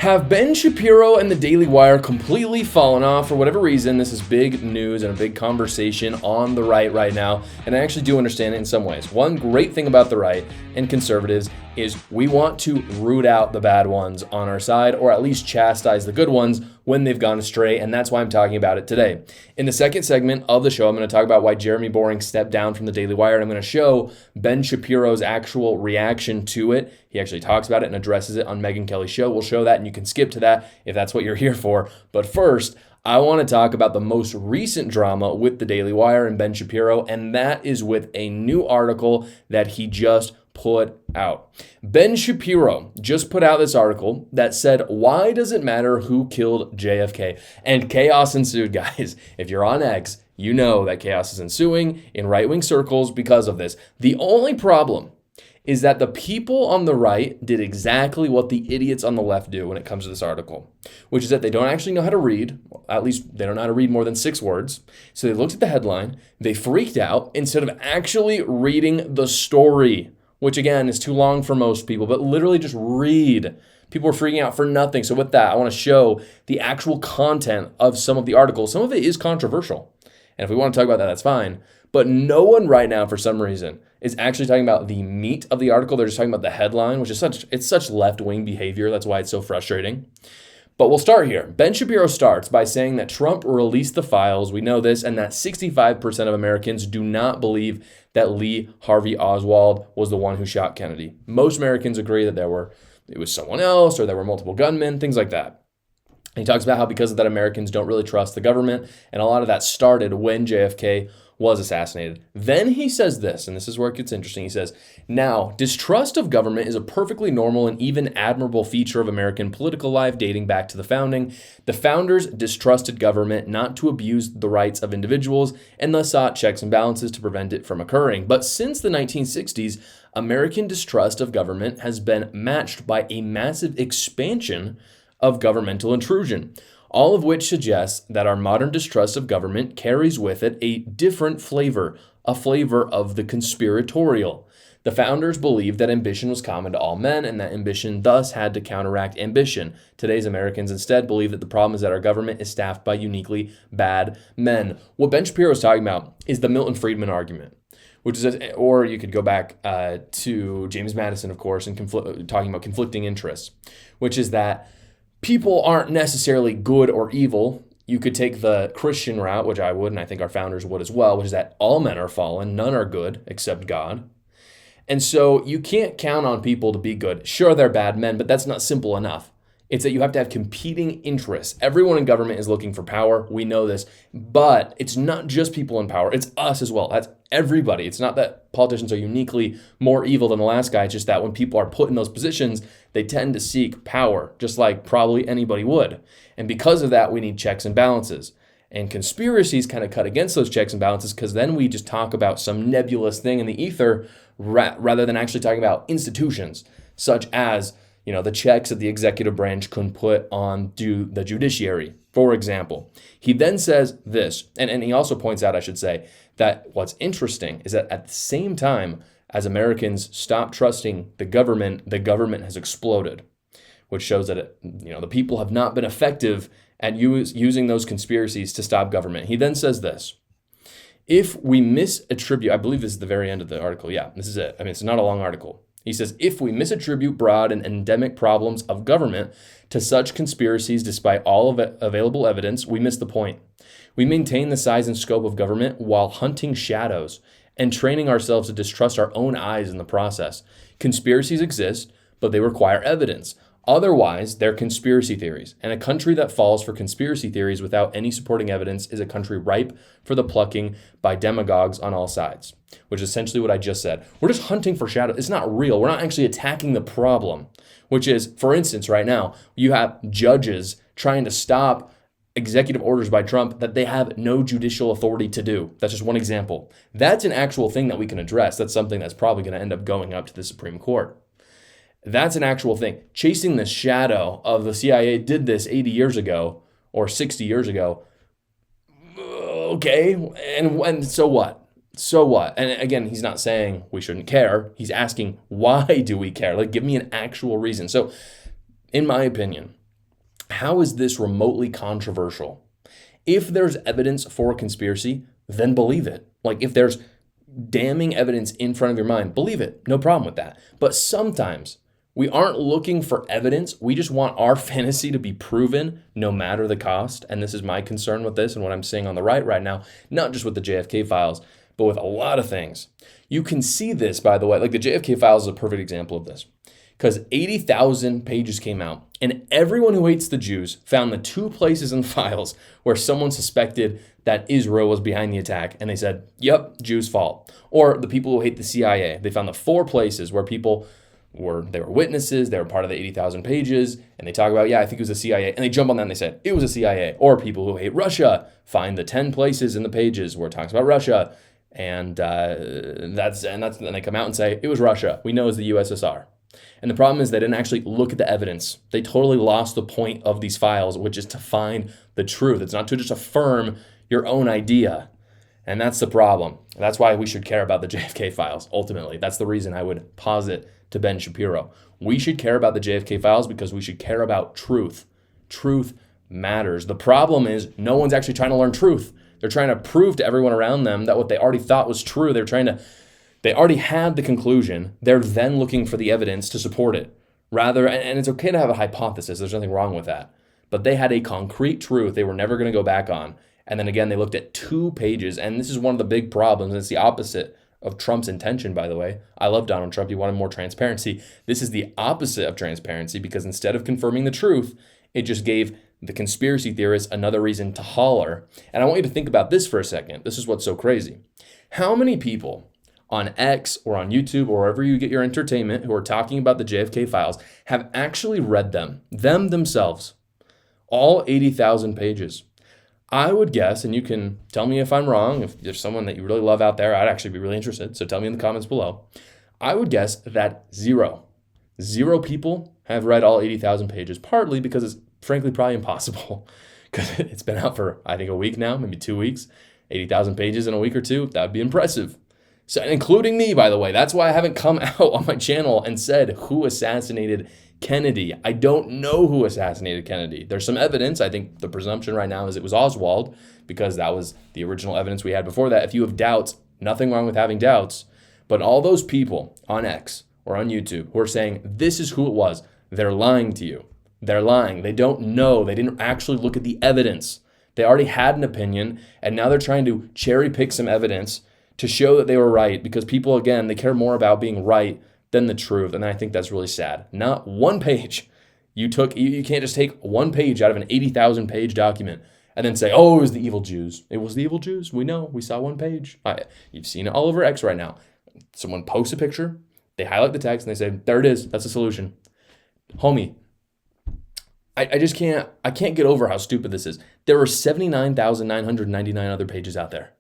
Have Ben Shapiro and the Daily Wire completely fallen off for whatever reason? This is big news and a big conversation on the right now, and I actually do understand it in some ways. One great thing about the right and conservatives is we want to root out the bad ones on our side, or at least chastise the good ones when they've gone astray, and that's why I'm talking about it today. In the second segment of the show, I'm going to talk about why Jeremy Boring stepped down from the Daily Wire, and I'm going to show Ben Shapiro's actual reaction to it. He actually talks about it and addresses it on Megyn Kelly's show. We'll show that, and you can skip to that if that's what you're here for. But first, I want to talk about the most recent drama with the Daily Wire and Ben Shapiro, and that is with a new article that he just put out. Ben Shapiro just put out this article that said, why does it matter who killed JFK? And chaos ensued, guys. If you're on X, you know that chaos is ensuing in right-wing circles because of this. The only problem is that the people on the right did exactly what the idiots on the left do when it comes to this article, which is that they don't actually know how to read. At least they don't know how to read more than 6 words. So they looked at the headline, they freaked out instead of actually reading the story, which again is too long for most people, but literally just read. People were freaking out for nothing. So with that, I want to show the actual content of some of the articles. Some of it is controversial. And if we want to talk about that, that's fine. But no one right now, for some reason, is actually talking about the meat of the article. They're just talking about the headline, which is such left-wing behavior. That's why it's so frustrating. But we'll start here. Ben Shapiro starts by saying that Trump released the files, we know this, and that 65% of Americans do not believe that Lee Harvey Oswald was the one who shot Kennedy. Most Americans agree that it was someone else, or there were multiple gunmen, things like that. And he talks about how because of that, Americans don't really trust the government, and a lot of that started when JFK was assassinated. Then he says this, and this is where it gets interesting. He says, now, distrust of government is a perfectly normal and even admirable feature of American political life dating back to the founding. The founders distrusted government not to abuse the rights of individuals and thus sought checks and balances to prevent it from occurring. But since the 1960s, American distrust of government has been matched by a massive expansion of governmental intrusion, all of which suggests that our modern distrust of government carries with it a different flavor, a flavor of the conspiratorial. The founders believed that ambition was common to all men and that ambition thus had to counteract ambition. Today's Americans instead believe that the problem is that our government is staffed by uniquely bad men. What Ben Shapiro is talking about is the Milton Friedman argument, which is, or you could go back to James Madison, of course, and talking about conflicting interests, which is that people aren't necessarily good or evil. You could take the Christian route, which I would, and I think our founders would as well, which is that all men are fallen, none are good except God. And so you can't count on people to be good. Sure, they're bad men, but that's not simple enough. It's that you have to have competing interests. Everyone in government is looking for power. We know this. But it's not just people in power. It's us as well. That's everybody. It's not that politicians are uniquely more evil than the last guy. It's just that when people are put in those positions, they tend to seek power, just like probably anybody would. And because of that, we need checks and balances. And conspiracies kind of cut against those checks and balances because then we just talk about some nebulous thing in the ether rather than actually talking about institutions such as the checks that the executive branch can put on the judiciary, for example. He then says this, and he also points out, I should say, that what's interesting is that at the same time as Americans stop trusting the government has exploded, which shows that the people have not been effective at using those conspiracies to stop government. He then says this, if we misattribute, I believe this is the very end of the article. Yeah, this is it. I mean, it's not a long article. He says, if we misattribute broad and endemic problems of government to such conspiracies despite all of available evidence, we miss the point. We maintain the size and scope of government while hunting shadows and training ourselves to distrust our own eyes in the process. Conspiracies exist, but they require evidence. Otherwise, they're conspiracy theories. And a country that falls for conspiracy theories without any supporting evidence is a country ripe for the plucking by demagogues on all sides, which is essentially what I just said. We're just hunting for shadows. It's not real. We're not actually attacking the problem, which is, for instance, right now, you have judges trying to stop executive orders by Trump that they have no judicial authority to do. That's just one example. That's an actual thing that we can address. That's something that's probably going to end up going up to the Supreme Court. That's an actual thing. Chasing the shadow of the CIA did this 80 years ago or 60 years ago. Okay, and so what? So what? And again, he's not saying we shouldn't care. He's asking, why do we care? Like, give me an actual reason. So, in my opinion, How is this remotely controversial? If there's evidence for a conspiracy, then believe it. Like if there's damning evidence in front of your mind, believe it. No problem with that. But sometimes we aren't looking for evidence. We just want our fantasy to be proven no matter the cost. And this is my concern with this and what I'm seeing on the right now, not just with the JFK files, but with a lot of things. You can see this, by the way, like the JFK files is a perfect example of this. Because 80,000 pages came out, and everyone who hates the Jews found the 2 places in the files where someone suspected that Israel was behind the attack, and they said, yep, Jews' fault. Or the people who hate the CIA, they found the 4 places where people they were witnesses, they were part of the 80,000 pages, and they talk about, yeah, I think it was the CIA, and they jump on that and they said, it was the CIA. Or people who hate Russia find the 10 places in the pages where it talks about Russia, and then they come out and say, it was Russia. We know it was the USSR. And the problem is they didn't actually look at the evidence. They totally lost the point of these files, which is to find the truth. It's not to just affirm your own idea. And that's the problem. That's why we should care about the JFK files, ultimately. That's the reason I would posit to Ben Shapiro. We should care about the JFK files because we should care about truth. Truth matters. The problem is no one's actually trying to learn truth. They're trying to prove to everyone around them that what they already thought was true. They already had the conclusion. They're then looking for the evidence to support it. And it's okay to have a hypothesis. There's nothing wrong with that. But they had a concrete truth they were never going to go back on. And then again, they looked at 2 pages. And this is one of the big problems. And it's the opposite of Trump's intention, by the way. I love Donald Trump. He wanted more transparency. This is the opposite of transparency because instead of confirming the truth, it just gave the conspiracy theorists another reason to holler. And I want you to think about this for a second. This is what's so crazy. How many people on X or on YouTube or wherever you get your entertainment who are talking about the JFK files have actually read them themselves, all 80,000 pages? I would guess, and you can tell me if I'm wrong, if there's someone that you really love out there, I'd actually be really interested, so tell me in the comments below. I would guess that zero people have read all 80,000 pages, partly because it's frankly probably impossible because it's been out for, I think, a week now, maybe 2 weeks. 80,000 pages in a week or 2, that would be impressive. So, including me, by the way. That's why I haven't come out on my channel and said who assassinated Kennedy. I don't know who assassinated Kennedy. There's some evidence. I think the presumption right now is it was Oswald because that was the original evidence we had before that. If you have doubts, nothing wrong with having doubts. But all those people on X or on YouTube who are saying this is who it was, they're lying to you. They're lying. They don't know. They didn't actually look at the evidence. They already had an opinion, and now they're trying to cherry pick some evidence to show that they were right because people, again, they care more about being right than the truth. And I think that's really sad. Not one page. You can't just take 1 page out of an 80,000 page document and then say, oh, it was the evil Jews. It was the evil Jews. We know. We saw 1 page. You've seen it all over X right now. Someone posts a picture, they highlight the text, and they say, there it is. That's the solution. Homie, I just can't get over how stupid this is. There were 79,999 other pages out there.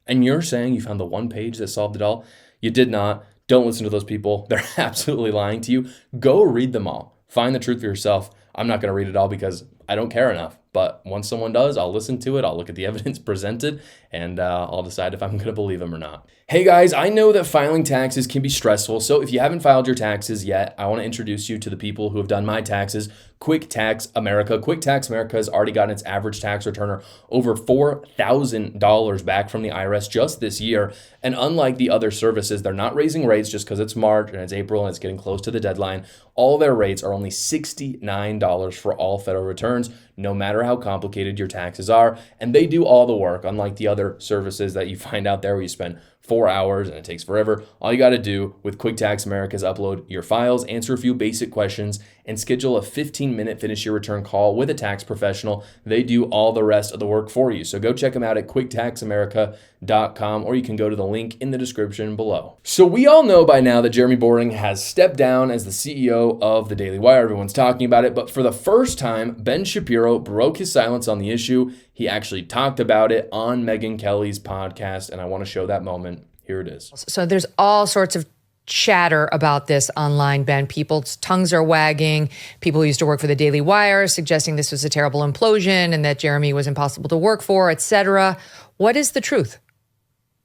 And you're saying you found the 1 page that solved it all? You did not. Don't listen to those people. They're absolutely lying to you. Go read them all. Find the truth for yourself. I'm not going to read it all because I don't care enough. But once someone does, I'll listen to it. I'll look at the evidence presented, and I'll decide if I'm going to believe them or not. Hey guys, I know that filing taxes can be stressful. So if you haven't filed your taxes yet, I want to introduce you to the people who have done my taxes. Quick Tax America. Quick Tax America has already gotten its average tax returner over $4,000 back from the IRS just this year. And unlike the other services, they're not raising rates just because it's March and it's April and it's getting close to the deadline. All their rates are only $69 for all federal returns, no matter how complicated your taxes are. And they do all the work, unlike the other services that you find out there where you spend 4 hours and it takes forever. All you got to do with Quick Tax America is upload your files, answer a few basic questions, and schedule a 15-minute finish your return call with a tax professional. They do all the rest of the work for you. So go check them out at quicktaxamerica.com, or you can go to the link in the description below. So we all know by now that Jeremy Boring has stepped down as the CEO of the Daily Wire. Everyone's talking about it, but for the first time, Ben Shapiro broke his silence on the issue. He actually talked about it on Megyn Kelly's podcast, and I want to show that moment. Here it is. So there's all sorts of chatter about this online, Ben. People's tongues are wagging. People who used to work for the Daily Wire suggesting this was a terrible implosion and that Jeremy was impossible to work for, etc. What is the truth?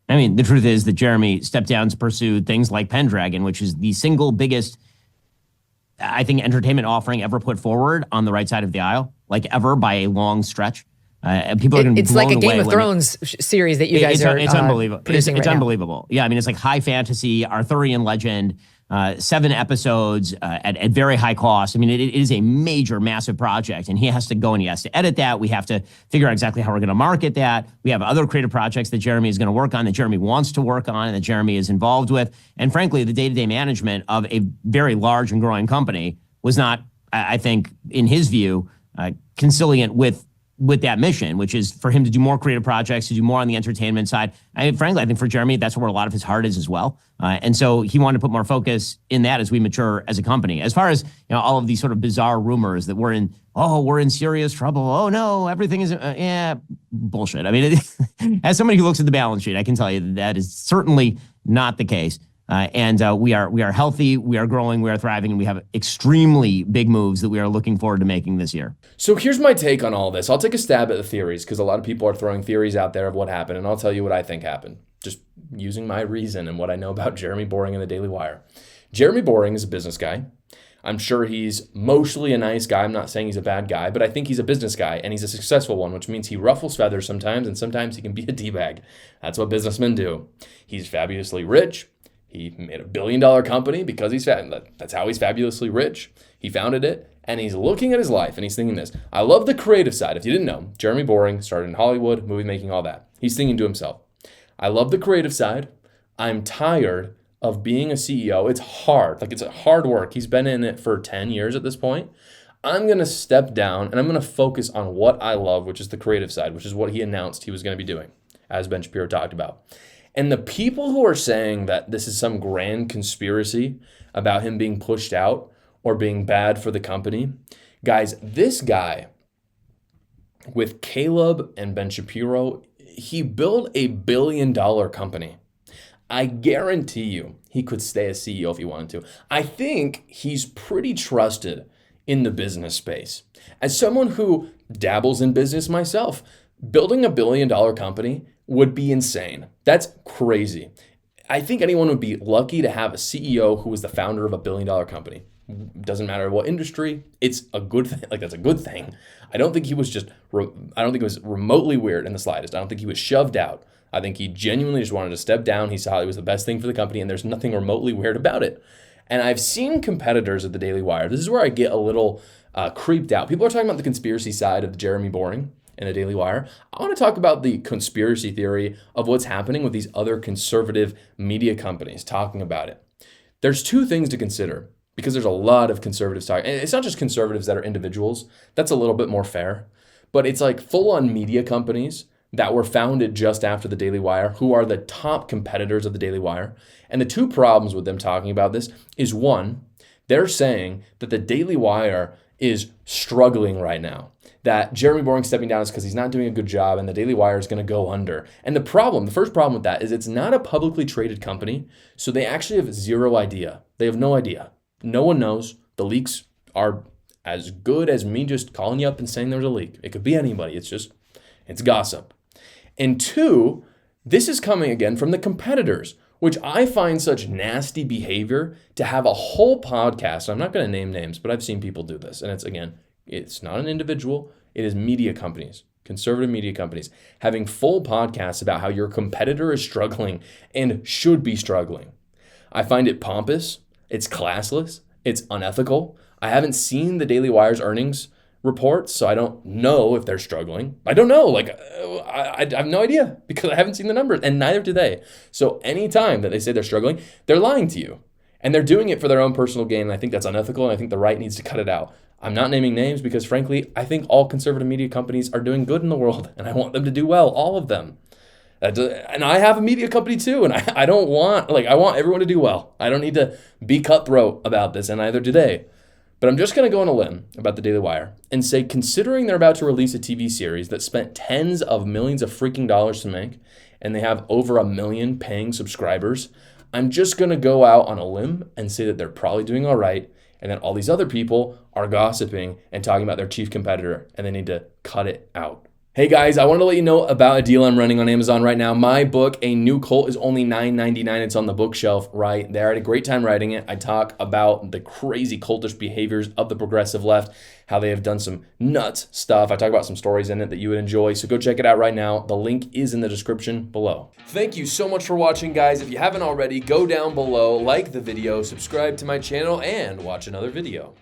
I mean, the truth is that Jeremy stepped down to pursue things like Pendragon, which is the single biggest, I think, entertainment offering ever put forward on the right side of the aisle. like ever by a long stretch. People are going to be It's blown like a away Game of when Thrones series that you guys are it's unbelievable. producing It's right now. unbelievable. Yeah, I mean, it's like high fantasy, Arthurian legend, 7 episodes at very high cost. I mean, it is a major, massive project, and he has to go and he has to edit that. We have to figure out exactly how we're going to market that. We have other creative projects that Jeremy is going to work on, that Jeremy wants to work on, and that Jeremy is involved with. And frankly, the day-to-day management of a very large and growing company was not, I think, in his view, conciliant with that mission, which is for him to do more creative projects, to do more on the entertainment side. Frankly, I think for Jeremy, that's where a lot of his heart is as well. And so he wanted to put more focus in that as we mature as a company. As far as all of these sort of bizarre rumors that we're in serious trouble. Oh no, everything is bullshit. I mean, as somebody who looks at the balance sheet, I can tell you that is certainly not the case. And we are healthy, we are growing, we are thriving, and we have extremely big moves that we are looking forward to making this year. So here's my take on all this. I'll take a stab at the theories because a lot of people are throwing theories out there of what happened, and I'll tell you what I think happened, just using my reason and what I know about Jeremy Boring and the Daily Wire. Jeremy Boring is a business guy. I'm sure he's mostly a nice guy. I'm not saying he's a bad guy, but I think he's a business guy, and he's a successful one, which means he ruffles feathers sometimes, and sometimes he can be a D-bag. That's what businessmen do. He's fabulously rich. He made a $1 billion company because he's that's how he's fabulously rich. He founded it, and he's looking at his life, and he's thinking this. I love the creative side. If you didn't know, Jeremy Boring started in Hollywood, movie making, all that. He's thinking to himself, I love the creative side. I'm tired of being a CEO. It's hard. It's a hard work. He's been in it for 10 years at this point. I'm going to step down, and I'm going to focus on what I love, which is the creative side, which is what he announced he was going to be doing, as Ben Shapiro talked about. And the people who are saying that this is some grand conspiracy about him being pushed out or being bad for the company, guys, this guy with Caleb and Ben Shapiro, he built $1 billion company. I guarantee you he could stay as CEO if he wanted to. I think he's pretty trusted in the business space. As someone who dabbles in business myself, building $1 billion company would be insane. That's crazy. I think anyone would be lucky to have a CEO who is the founder of $1 billion company. Doesn't matter what industry, it's a good thing. That's a good thing. I don't think he was remotely weird in the slightest. I don't think he was shoved out. I think he genuinely just wanted to step down. He saw it was the best thing for the company, and there's nothing remotely weird about it. And I've seen competitors at the Daily Wire. This is where I get a little creeped out. People are talking about the conspiracy side of Jeremy Boring and the Daily Wire. I want to talk about the conspiracy theory of what's happening with these other conservative media companies talking about it. There's 2 things to consider because there's a lot of conservatives talking. And it's not just conservatives that are individuals. That's a little bit more fair. But it's like full-on media companies that were founded just after the Daily Wire, who are the top competitors of the Daily Wire. And the 2 problems with them talking about this is, one, they're saying that the Daily Wire is struggling right now. That Jeremy Boring stepping down is because he's not doing a good job and the Daily Wire is going to go under. And the first problem with that is it's not a publicly traded company, so they actually have zero idea. They have no idea. No one knows. The leaks are as good as me just calling you up and saying there's a leak. It could be anybody. It's gossip. And 2, this is coming again from the competitors, which I find such nasty behavior to have a whole podcast. I'm not going to name names, but I've seen people do this. And it's not an individual. It is media companies, conservative media companies, having full podcasts about how your competitor is struggling and should be struggling. I find it pompous. It's classless. It's unethical. I haven't seen the Daily Wire's earnings reports, so I don't know if they're struggling. I don't know. I have no idea because I haven't seen the numbers, and neither do they. So anytime that they say they're struggling, they're lying to you. And they're doing it for their own personal gain, and I think that's unethical, and I think the right needs to cut it out. I'm not naming names because, frankly, I think all conservative media companies are doing good in the world, and I want them to do well, all of them. And I have a media company too, and I want everyone to do well. I don't need to be cutthroat about this, and neither do they. But I'm just going to go on a limb about the Daily Wire and say, considering they're about to release a TV series that spent tens of millions of freaking dollars to make, and they have over 1 million paying subscribers, I'm just going to go out on a limb and say that they're probably doing all right, and that all these other people are gossiping and talking about their chief competitor, and they need to cut it out. Hey guys, I wanted to let you know about a deal I'm running on Amazon right now. My book, A New Cult, is only $9.99. It's on the bookshelf right there. I had a great time writing it. I talk about the crazy cultish behaviors of the progressive left, how they have done some nuts stuff. I talk about some stories in it that you would enjoy, so go check it out right now. The link is in the description below. Thank you so much for watching, guys. If you haven't already, go down below, like the video, subscribe to my channel, and watch another video.